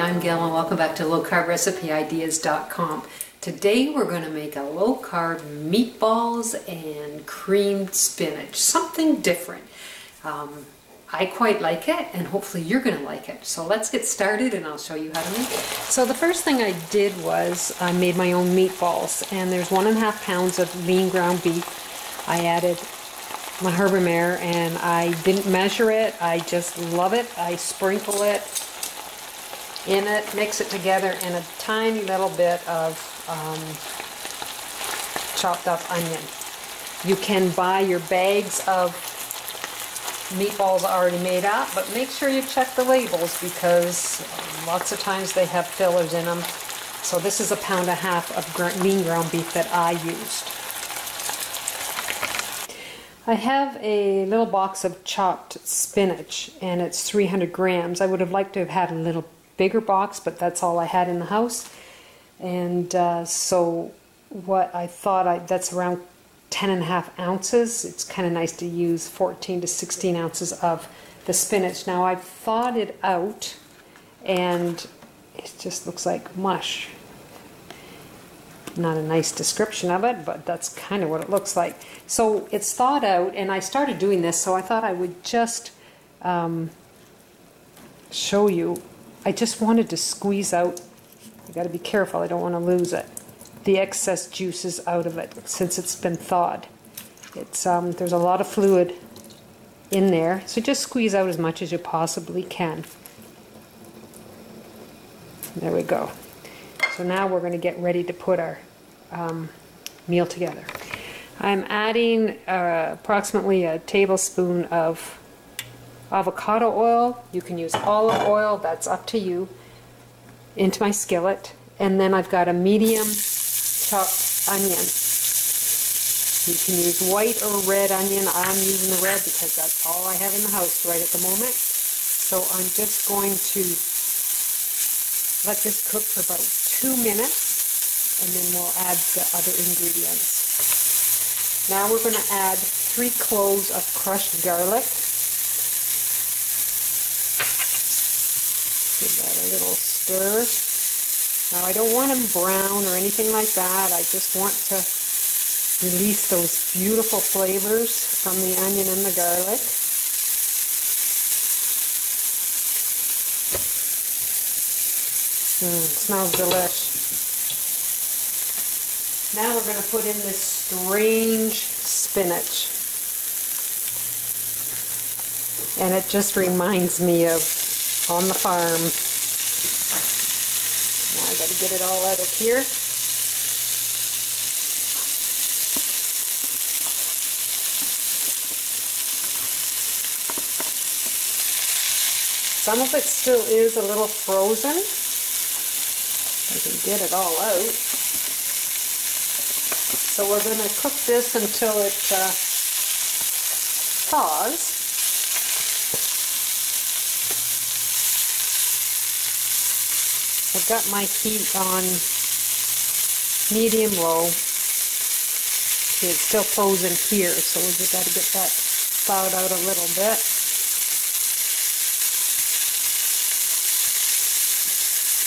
I'm Gail and welcome back to lowcarbrecipe.ideas.com. Today we're going to make a low-carb meatballs and creamed spinach. Something different. I quite like it and hopefully you're going to like it. So let's get started and I'll show you how to make it. So the first thing I did was I made my own meatballs, and there's 1.5 pounds of lean ground beef. I added my Herbamare and I didn't measure it. I just love it. I sprinkle it in it, mix it together, and a tiny little bit of chopped up onion. You can buy your bags of meatballs already made up, but make sure you check the labels because lots of times they have fillers in them. So this is 1.5 pounds of lean ground beef that I used. I have a little box of chopped spinach and it's 300 grams. I would have liked to have had a little bigger box, but that's all I had in the house. And so what I thought, that's around 10.5 ounces. It's kind of nice to use 14 to 16 ounces of the spinach. Now I've thawed it out and it just looks like mush. Not a nice description of it, but that's kind of what it looks like. So it's thawed out, and I started doing this, so I thought I would just show you. I just wanted to squeeze out, you got to be careful, I don't want to lose it, the excess juices out of it since it's been thawed. It's there's a lot of fluid in there, so just squeeze out as much as you possibly can. There we go. So now we're going to get ready to put our meal together. I'm adding approximately a tablespoon of avocado oil. You can use olive oil, that's up to you, into my skillet. And then I've got a medium chopped onion. You can use white or red onion. I'm using the red because that's all I have in the house right at the moment. So I'm just going to let this cook for about 2 minutes and then we'll add the other ingredients. Now we're going to add 3 cloves of crushed garlic. Give that a little stir. Now I don't want them brown or anything like that. I just want to release those beautiful flavors from the onion and the garlic. It smells delish. Now we're going to put in this strange spinach. And it just reminds me of on the farm. Now I got to get it all out of here. Some of it still is a little frozen. I can get it all out. So we're going to cook this until it thaws. I've got my heat on medium low. See, it's still frozen here, so we've got to get that thawed out a little bit.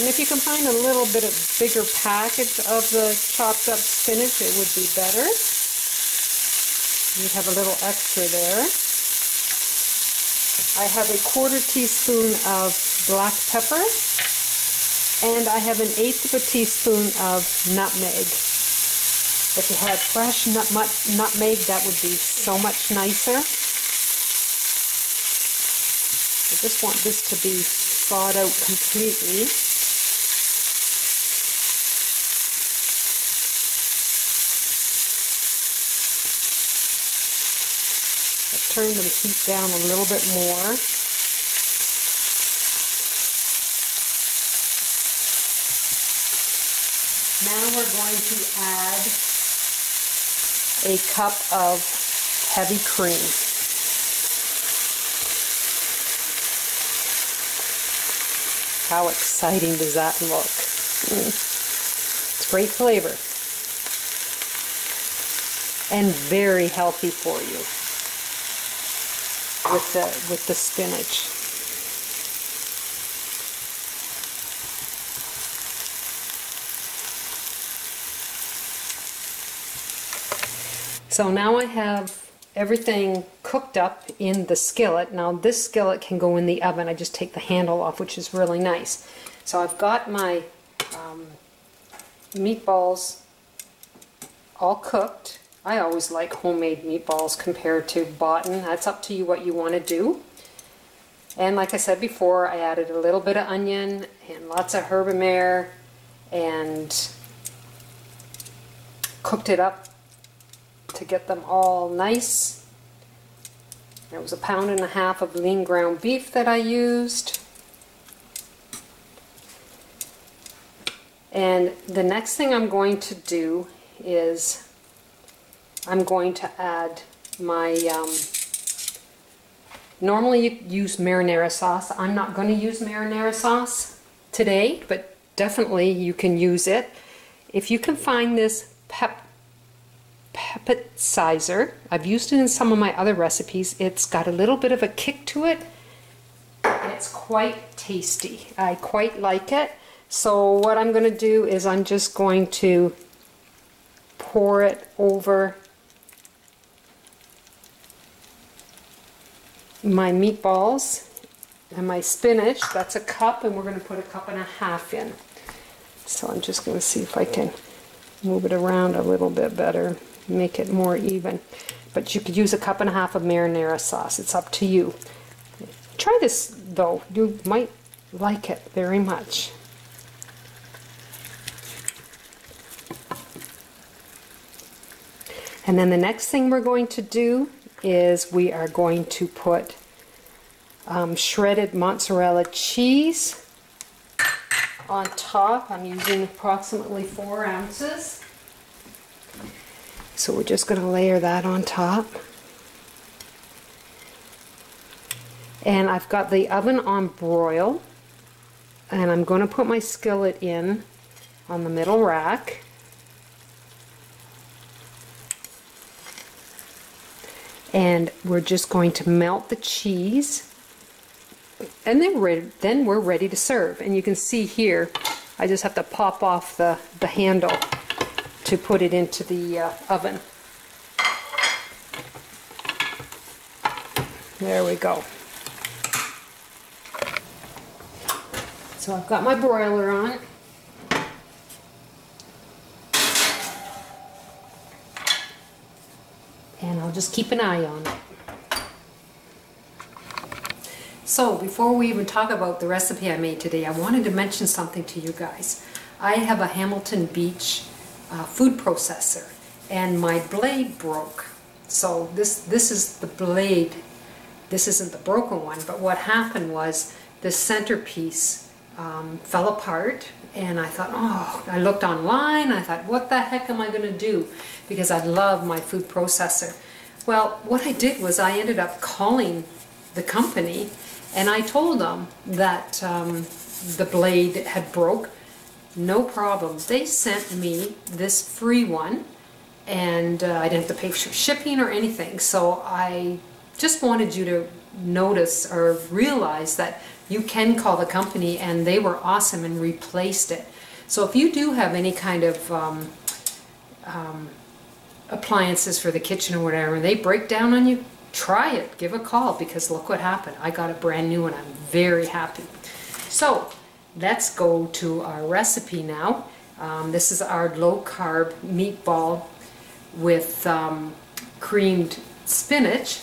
And if you can find a little bit of bigger package of the chopped up spinach, it would be better. You'd have a little extra there. I have a 1/4 teaspoon of black pepper, and I have 1/8 teaspoon of nutmeg. If you had fresh nutmeg, that would be so much nicer. I just want this to be thawed out completely. Turn the heat down a little bit more. Now we're going to add a cup of heavy cream. How exciting does that look? It's great flavor and very healthy for you. With the spinach. So now I have everything cooked up in the skillet. Now this skillet can go in the oven. I just take the handle off, which is really nice. So I've got my meatballs all cooked. I always like homemade meatballs compared to bought. That's up to you what you want to do. And like I said before, I added a little bit of onion and lots of herb and cooked it up to get them all nice. There was 1.5 pounds of lean ground beef that I used. And the next thing I'm going to do is I'm going to add my, normally you use marinara sauce. I'm not going to use marinara sauce today, but definitely you can use it. If you can find this pepticizer, I've used it in some of my other recipes. It's got a little bit of a kick to it. It's quite tasty. I quite like it. So what I'm going to do is I'm just going to pour it over my meatballs and my spinach. That's a cup, and we're going to put 1.5 cups in. So I'm just going to see if I can move it around a little bit better, make it more even. But you could use 1.5 cups of marinara sauce. It's up to you. Try this though. You might like it very much. And then the next thing we're going to do is we are going to put shredded mozzarella cheese on top. I'm using approximately 4 ounces. So we're just going to layer that on top. And I've got the oven on broil, and I'm going to put my skillet in on the middle rack. And we're just going to melt the cheese, and then we're ready to serve. And you can see here, I just have to pop off the handle to put it into the oven. There we go. So I've got my broiler on. And I'll just keep an eye on it. So before we even talk about the recipe I made today, I wanted to mention something to you guys. I have a Hamilton Beach food processor, and my blade broke. So this is the blade. This isn't the broken one, but what happened was the centerpiece fell apart, and I thought, oh, I looked online, I thought, what the heck am I going to do? Because I love my food processor. Well, what I did was I ended up calling the company, and I told them that the blade had broke. No problem. They sent me this free one, and I didn't have to pay for shipping or anything. So I just wanted you to notice or realize that you can call the company, and they were awesome and replaced it. So if you do have any kind of appliances for the kitchen or whatever, and they break down on you, try it. Give a call, because look what happened. I got a brand new one. I'm very happy. So let's go to our recipe now. This is our low-carb meatball with creamed spinach,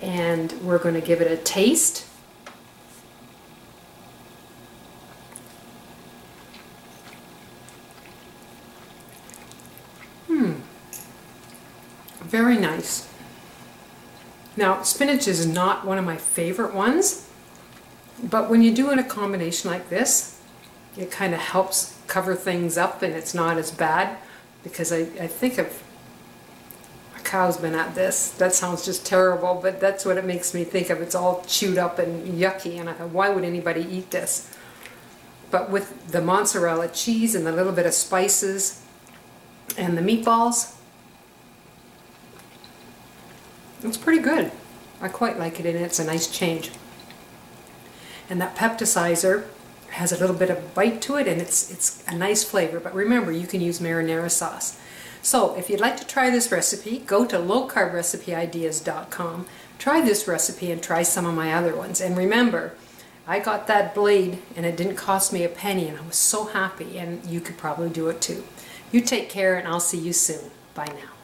and we're going to give it a taste. Very nice. Now, spinach is not one of my favorite ones, but when you do in a combination like this, it kind of helps cover things up, and it's not as bad, because I think of a cow's been at this. That sounds just terrible, but that's what it makes me think of. It's all chewed up and yucky, and I thought, why would anybody eat this? But with the mozzarella cheese and the little bit of spices and the meatballs, it's pretty good. I quite like it, and it's a nice change. And that pepticizer has a little bit of bite to it, and it's a nice flavor. But remember, you can use marinara sauce. So if you'd like to try this recipe, go to lowcarbrecipe.ideas.com, try this recipe and try some of my other ones. And remember, I got that blade and it didn't cost me a penny and I was so happy, and you could probably do it too. You take care and I'll see you soon. Bye now.